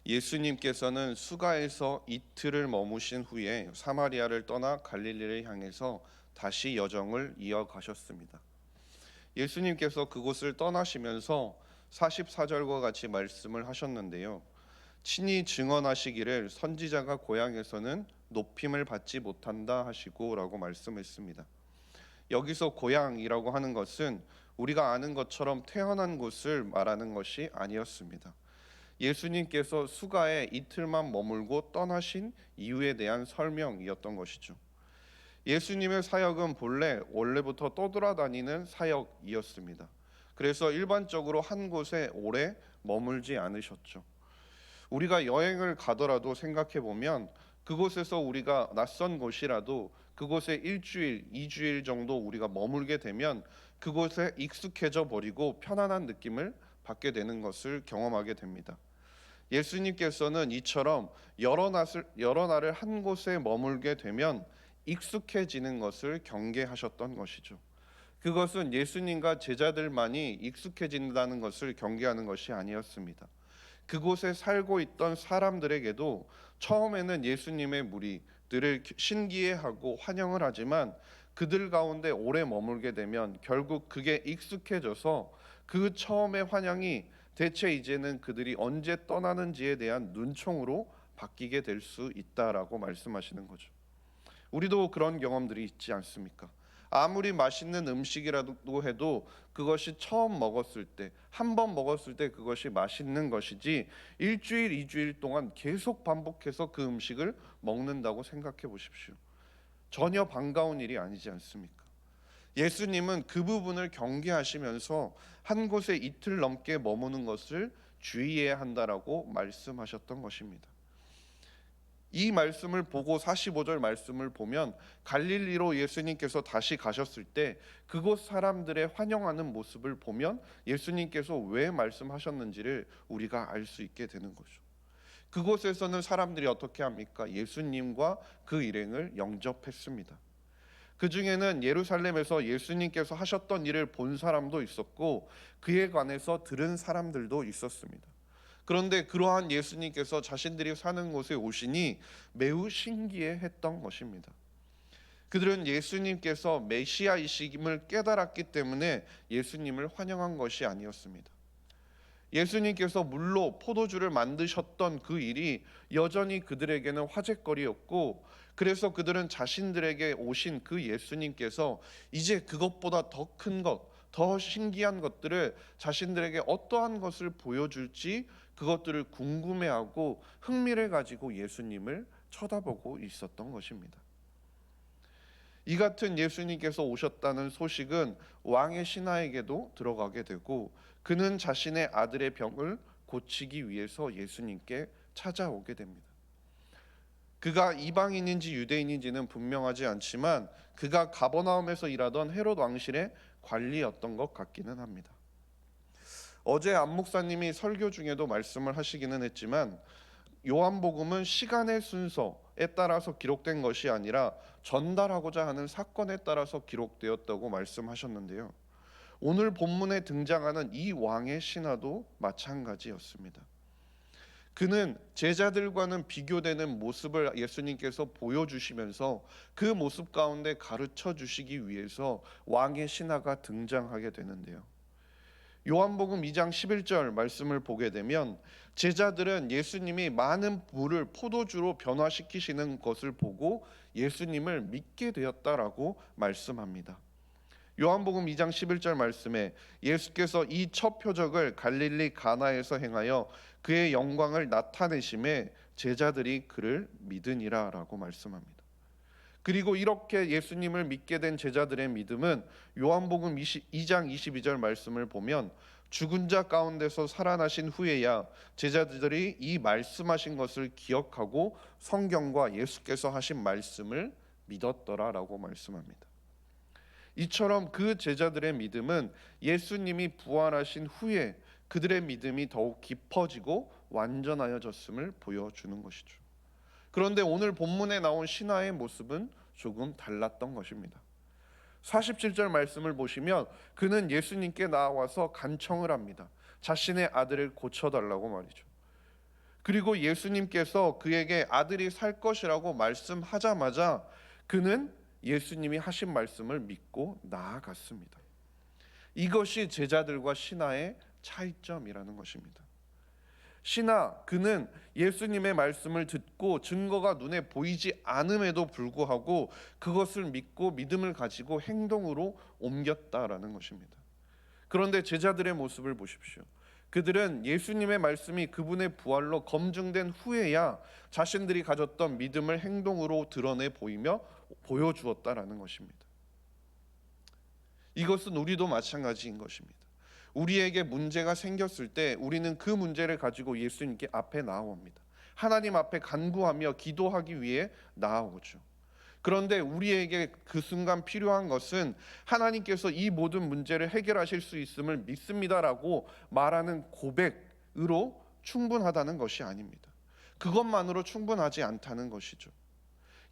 예수님께서는 수가에서 이틀을 머무신 후에 사마리아를 떠나 갈릴리를 향해서 다시 여정을 이어가셨습니다. 예수님께서 그곳을 떠나시면서 44절과 같이 말씀을 하셨는데요. 친히 증언하시기를 선지자가 고향에서는 높임을 받지 못한다 하시고라고 말씀했습니다. 여기서 고향이라고 하는 것은 우리가 아는 것처럼 태어난 곳을 말하는 것이 아니었습니다. 예수님께서 수가에 이틀만 머물고 떠나신 이유에 대한 설명이었던 것이죠. 예수님의 사역은 원래부터 떠돌아다니는 사역이었습니다. 그래서 일반적으로 한 곳에 오래 머물지 않으셨죠. 우리가 여행을 가더라도 생각해 보면 그곳에서 우리가 낯선 곳이라도 그곳에 일주일, 2주일 정도 우리가 머물게 되면 그곳에 익숙해져 버리고 편안한 느낌을 받게 되는 것을 경험하게 됩니다. 예수님께서는 이처럼 여러 날을 한 곳에 머물게 되면 익숙해지는 것을 경계하셨던 것이죠. 그것은 예수님과 제자들만이 익숙해진다는 것을 경계하는 것이 아니었습니다. 그곳에 살고 있던 사람들에게도 처음에는 예수님의 무리들을 신기해하고 환영을 하지만 그들 가운데 오래 머물게 되면 결국 그게 익숙해져서 그 처음의 환영이 대체 이제는 그들이 언제 떠나는지에 대한 눈총으로 바뀌게 될 수 있다라고 말씀하시는 거죠. 우리도 그런 경험들이 있지 않습니까? 아무리 맛있는 음식이라도 해도 그것이 처음 먹었을 때, 한 번 먹었을 때 그것이 맛있는 것이지 일주일, 2주일 동안 계속 반복해서 그 음식을 먹는다고 생각해 보십시오. 전혀 반가운 일이 아니지 않습니까? 예수님은 그 부분을 경계하시면서 한 곳에 이틀 넘게 머무는 것을 주의해야 한다라고 말씀하셨던 것입니다. 이 말씀을 보고 45절 말씀을 보면 갈릴리로 예수님께서 다시 가셨을 때 그곳 사람들의 환영하는 모습을 보면 예수님께서 왜 말씀하셨는지를 우리가 알 수 있게 되는 거죠. 그곳에서는 사람들이 어떻게 합니까? 예수님과 그 일행을 영접했습니다. 그 중에는 예루살렘에서 예수님께서 하셨던 일을 본 사람도 있었고 그에 관해서 들은 사람들도 있었습니다. 그런데 그러한 예수님께서 자신들이 사는 곳에 오시니 매우 신기해했던 것입니다. 그들은 예수님께서 메시아이심을 깨달았기 때문에 예수님을 환영한 것이 아니었습니다. 예수님께서 물로 포도주를 만드셨던 그 일이 여전히 그들에게는 화제거리였고, 그래서 그들은 자신들에게 오신 그 예수님께서 이제 그것보다 더 큰 것, 더 신기한 것들을 자신들에게 어떠한 것을 보여줄지 그것들을 궁금해하고 흥미를 가지고 예수님을 쳐다보고 있었던 것입니다. 이 같은 예수님께서 오셨다는 소식은 왕의 신하에게도 들어가게 되고 그는 자신의 아들의 병을 고치기 위해서 예수님께 찾아오게 됩니다. 그가 이방인인지 유대인인지는 분명하지 않지만 그가 가버나움에서 일하던 헤롯 왕실의 관리였던 것 같기는 합니다. 어제 안 목사님이 설교 중에도 말씀을 하시기는 했지만 요한복음은 시간의 순서에 따라서 기록된 것이 아니라 전달하고자 하는 사건에 따라서 기록되었다고 말씀하셨는데요. 오늘 본문에 등장하는 이 왕의 신하도 마찬가지였습니다. 그는 제자들과는 비교되는 모습을 예수님께서 보여주시면서 그 모습 가운데 가르쳐 주시기 위해서 왕의 신하가 등장하게 되는데요. 요한복음 2장 11절 말씀을 보게 되면 제자들은 예수님이 많은 물을 포도주로 변화시키시는 것을 보고 예수님을 믿게 되었다라고 말씀합니다. 요한복음 2장 11절 말씀에 예수께서 이 첫 표적을 갈릴리 가나에서 행하여 그의 영광을 나타내심에 제자들이 그를 믿으니라라고 말씀합니다. 그리고 이렇게 예수님을 믿게 된 제자들의 믿음은 요한복음 2장 22절 말씀을 보면 죽은 자 가운데서 살아나신 후에야 제자들이 이 말씀하신 것을 기억하고 성경과 예수께서 하신 말씀을 믿었더라라고 말씀합니다. 이처럼 그 제자들의 믿음은 예수님이 부활하신 후에 그들의 믿음이 더욱 깊어지고 완전하여졌음을 보여주는 것이죠. 그런데 오늘 본문에 나온 신하의 모습은 조금 달랐던 것입니다. 47절 말씀을 보시면 그는 예수님께 나와서 간청을 합니다. 자신의 아들을 고쳐달라고 말이죠. 그리고 예수님께서 그에게 아들이 살 것이라고 말씀하자마자 그는 예수님이 하신 말씀을 믿고 나아갔습니다. 이것이 제자들과 신하의 차이점이라는 것입니다. 신하, 그는 예수님의 말씀을 듣고 증거가 눈에 보이지 않음에도 불구하고 그것을 믿고 믿음을 가지고 행동으로 옮겼다라는 것입니다. 그런데 제자들의 모습을 보십시오. 그들은 예수님의 말씀이 그분의 부활로 검증된 후에야 자신들이 가졌던 믿음을 행동으로 드러내 보여주었다라는 것입니다. 이것은 우리도 마찬가지인 것입니다. 우리에게 문제가 생겼을 때 우리는 그 문제를 가지고 예수님께 앞에 나아옵니다. 하나님 앞에 간구하며 기도하기 위해 나아오죠. 그런데 우리에게 그 순간 필요한 것은 하나님께서 이 모든 문제를 해결하실 수 있음을 믿습니다라고 말하는 고백으로 충분하다는 것이 아닙니다. 그것만으로 충분하지 않다는 것이죠.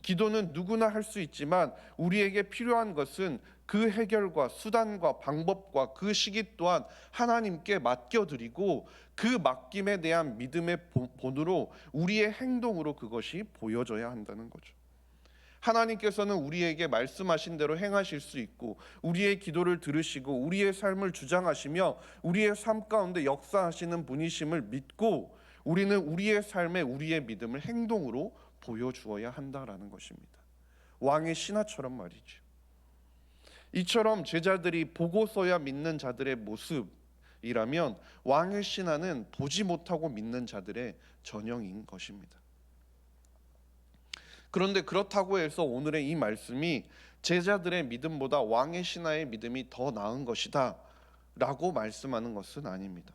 기도는 누구나 할 수 있지만 우리에게 필요한 것은 그 해결과 수단과 방법과 그 시기 또한 하나님께 맡겨드리고 그 맡김에 대한 믿음의 본으로 우리의 행동으로 그것이 보여져야 한다는 거죠. 하나님께서는 우리에게 말씀하신 대로 행하실 수 있고 우리의 기도를 들으시고 우리의 삶을 주장하시며 우리의 삶 가운데 역사하시는 분이심을 믿고 우리는 우리의 삶에 우리의 믿음을 행동으로 보여주어야 한다라는 것입니다. 왕의 신하처럼 말이죠. 이처럼 제자들이 보고서야 믿는 자들의 모습이라면 왕의 신하는 보지 못하고 믿는 자들의 전형인 것입니다. 그런데 그렇다고 해서 오늘의 이 말씀이 제자들의 믿음보다 왕의 신하의 믿음이 더 나은 것이다 라고 말씀하는 것은 아닙니다.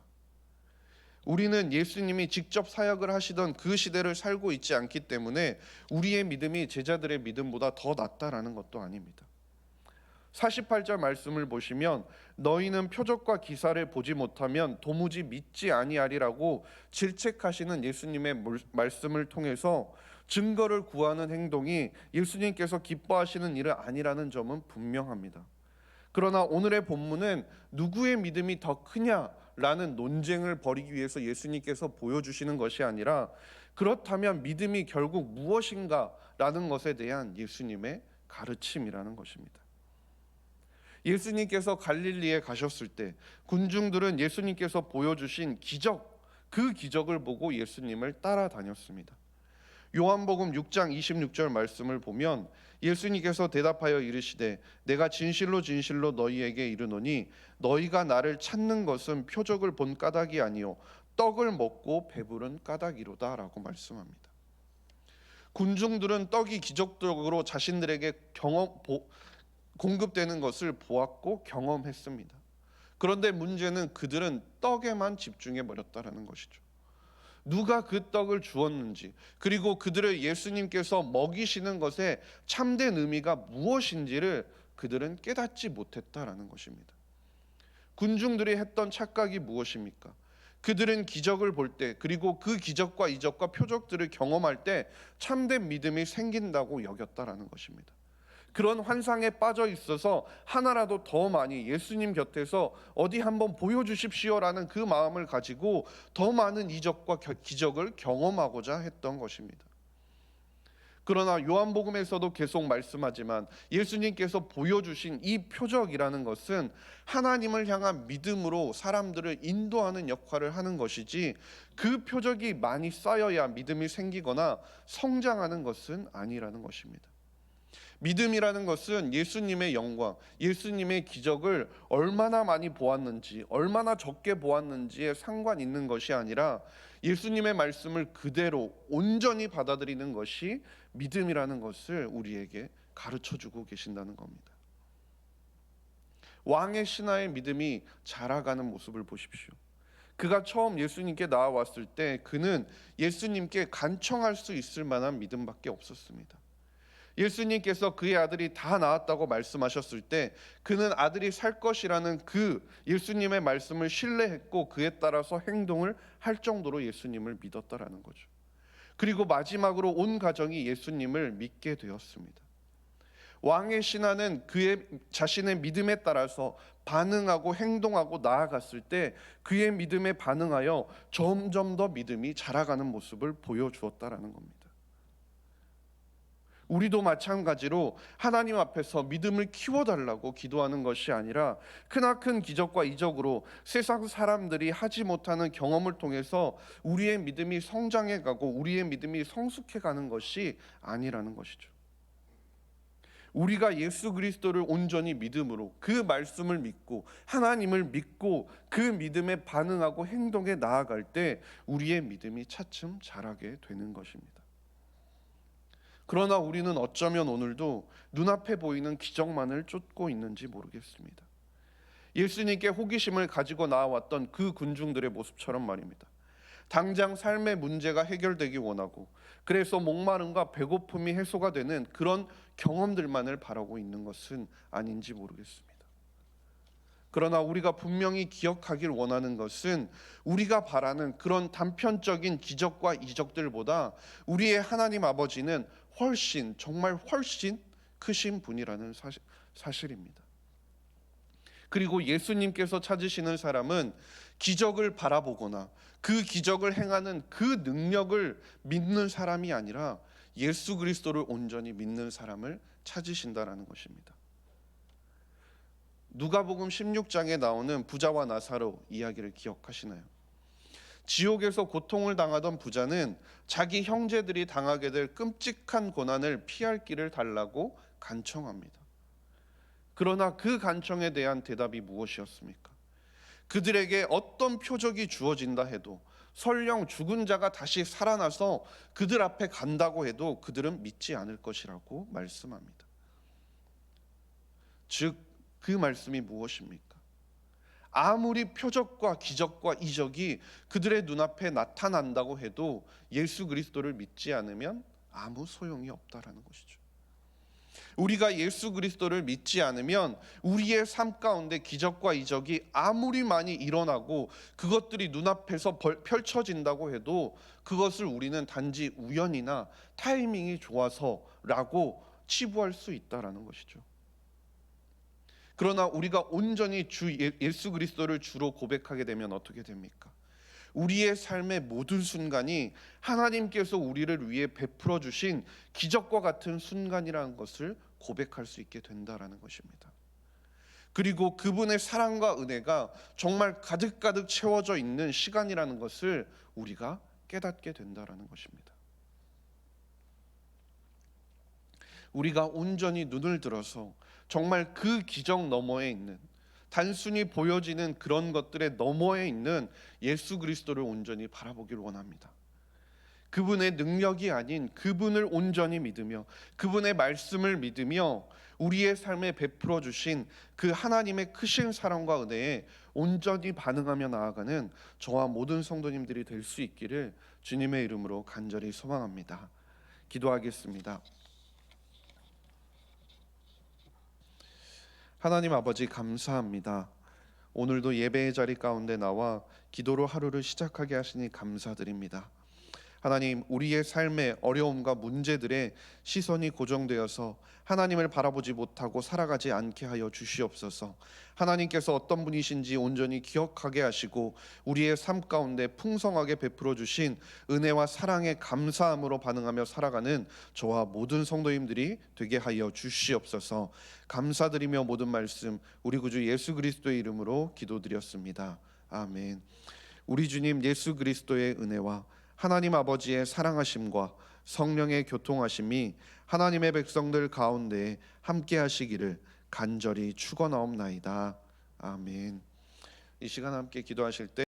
우리는 예수님이 직접 사역을 하시던 그 시대를 살고 있지 않기 때문에 우리의 믿음이 제자들의 믿음보다 더 낫다라는 것도 아닙니다. 48절 말씀을 보시면 너희는 표적과 기사를 보지 못하면 도무지 믿지 아니하리라고 질책하시는 예수님의 말씀을 통해서 증거를 구하는 행동이 예수님께서 기뻐하시는 일은 아니라는 점은 분명합니다. 그러나 오늘의 본문은 누구의 믿음이 더 크냐라는 논쟁을 벌이기 위해서 예수님께서 보여주시는 것이 아니라 그렇다면 믿음이 결국 무엇인가라는 것에 대한 예수님의 가르침이라는 것입니다. 예수님께서 갈릴리에 가셨을 때 군중들은 예수님께서 보여주신 기적, 그 기적을 보고 예수님을 따라다녔습니다. 요한복음 6장 26절 말씀을 보면 예수님께서 대답하여 이르시되 내가 진실로 진실로 너희에게 이르노니 너희가 나를 찾는 것은 표적을 본 까닭이 아니요 떡을 먹고 배부른 까닭이로다 라고 말씀합니다. 군중들은 떡이 기적적으로 자신들에게 공급되는 것을 보았고 경험했습니다. 그런데 문제는 그들은 떡에만 집중해 버렸다라는 것이죠. 누가 그 떡을 주었는지 그리고 그들을 예수님께서 먹이시는 것에 참된 의미가 무엇인지를 그들은 깨닫지 못했다라는 것입니다. 군중들이 했던 착각이 무엇입니까? 그들은 기적을 볼 때 그리고 그 기적과 이적과 표적들을 경험할 때 참된 믿음이 생긴다고 여겼다라는 것입니다. 그런 환상에 빠져 있어서 하나라도 더 많이 예수님 곁에서 어디 한번 보여주십시오라는 그 마음을 가지고 더 많은 이적과 기적을 경험하고자 했던 것입니다. 그러나 요한복음에서도 계속 말씀하지만 예수님께서 보여주신 이 표적이라는 것은 하나님을 향한 믿음으로 사람들을 인도하는 역할을 하는 것이지 그 표적이 많이 쌓여야 믿음이 생기거나 성장하는 것은 아니라는 것입니다. 믿음이라는 것은 예수님의 영광, 예수님의 기적을 얼마나 많이 보았는지, 얼마나 적게 보았는지에 상관 있는 것이 아니라 예수님의 말씀을 그대로 온전히 받아들이는 것이 믿음이라는 것을 우리에게 가르쳐주고 계신다는 겁니다. 왕의 신하의 믿음이 자라가는 모습을 보십시오. 그가 처음 예수님께 나와왔을 때 그는 예수님께 간청할 수 있을 만한 믿음밖에 없었습니다. 예수님께서 그의 아들이 다 나았다고 말씀하셨을 때 그는 아들이 살 것이라는 그 예수님의 말씀을 신뢰했고 그에 따라서 행동을 할 정도로 예수님을 믿었다라는 거죠. 그리고 마지막으로 온 가정이 예수님을 믿게 되었습니다. 왕의 신하는 그의 자신의 믿음에 따라서 반응하고 행동하고 나아갔을 때 그의 믿음에 반응하여 점점 더 믿음이 자라가는 모습을 보여주었다라는 겁니다. 우리도 마찬가지로 하나님 앞에서 믿음을 키워달라고 기도하는 것이 아니라 크나큰 기적과 이적으로 세상 사람들이 하지 못하는 경험을 통해서 우리의 믿음이 성장해가고 우리의 믿음이 성숙해가는 것이 아니라는 것이죠. 우리가 예수 그리스도를 온전히 믿음으로 그 말씀을 믿고 하나님을 믿고 그 믿음에 반응하고 행동에 나아갈 때 우리의 믿음이 차츰 자라게 되는 것입니다. 그러나 우리는 어쩌면 오늘도 눈앞에 보이는 기적만을 쫓고 있는지 모르겠습니다. 예수님께 호기심을 가지고 나와왔던 그 군중들의 모습처럼 말입니다. 당장 삶의 문제가 해결되기 원하고 그래서 목마름과 배고픔이 해소가 되는 그런 경험들만을 바라고 있는 것은 아닌지 모르겠습니다. 그러나 우리가 분명히 기억하길 원하는 것은 우리가 바라는 그런 단편적인 기적과 이적들보다 우리의 하나님 아버지는 훨씬 정말 훨씬 크신 분이라는 사실입니다. 그리고 예수님께서 찾으시는 사람은 기적을 바라보거나 그 기적을 행하는 그 능력을 믿는 사람이 아니라 예수 그리스도를 온전히 믿는 사람을 찾으신다라는 것입니다. 누가복음 16장에 나오는 부자와 나사로 이야기를 기억하시나요? 지옥에서 고통을 당하던 부자는 자기 형제들이 당하게 될 끔찍한 고난을 피할 길을 달라고 간청합니다. 그러나 그 간청에 대한 대답이 무엇이었습니까? 그들에게 어떤 표적이 주어진다 해도 설령 죽은 자가 다시 살아나서 그들 앞에 간다고 해도 그들은 믿지 않을 것이라고 말씀합니다. 즉, 그 말씀이 무엇입니까? 아무리 표적과 기적과 이적이 그들의 눈앞에 나타난다고 해도 예수 그리스도를 믿지 않으면 아무 소용이 없다라는 것이죠. 우리가 예수 그리스도를 믿지 않으면 우리의 삶 가운데 기적과 이적이 아무리 많이 일어나고 그것들이 눈앞에서 펼쳐진다고 해도 그것을 우리는 단지 우연이나 타이밍이 좋아서라고 치부할 수 있다라는 것이죠. 그러나 우리가 온전히 예수 그리스도를 주로 고백하게 되면 어떻게 됩니까? 우리의 삶의 모든 순간이 하나님께서 우리를 위해 베풀어 주신 기적과 같은 순간이라는 것을 고백할 수 있게 된다라는 것입니다. 그리고 그분의 사랑과 은혜가 정말 가득가득 채워져 있는 시간이라는 것을 우리가 깨닫게 된다라는 것입니다. 우리가 온전히 눈을 들어서 정말 그 기적 너머에 있는 단순히 보여지는 그런 것들의 너머에 있는 예수 그리스도를 온전히 바라보길 원합니다. 그분의 능력이 아닌 그분을 온전히 믿으며 그분의 말씀을 믿으며 우리의 삶에 베풀어 주신 그 하나님의 크신 사랑과 은혜에 온전히 반응하며 나아가는 저와 모든 성도님들이 될 수 있기를 주님의 이름으로 간절히 소망합니다. 기도하겠습니다. 하나님 아버지 감사합니다. 오늘도 예배의 자리 가운데 나와 기도로 하루를 시작하게 하시니 감사드립니다. 하나님, 우리의 삶의 어려움과 문제들에 시선이 고정되어서 하나님을 바라보지 못하고 살아가지 않게 하여 주시옵소서. 하나님께서 어떤 분이신지 온전히 기억하게 하시고 우리의 삶 가운데 풍성하게 베풀어 주신 은혜와 사랑에 감사함으로 반응하며 살아가는 저와 모든 성도님들이 되게 하여 주시옵소서. 감사드리며 모든 말씀 우리 구주 예수 그리스도의 이름으로 기도드렸습니다. 아멘. 우리 주님 예수 그리스도의 은혜와 하나님 아버지의 사랑하심과 성령의 교통하심이 하나님의 백성들 가운데 함께 하시기를 간절히 축원하옵나이다. 아멘. 이 시간 함께 기도하실 때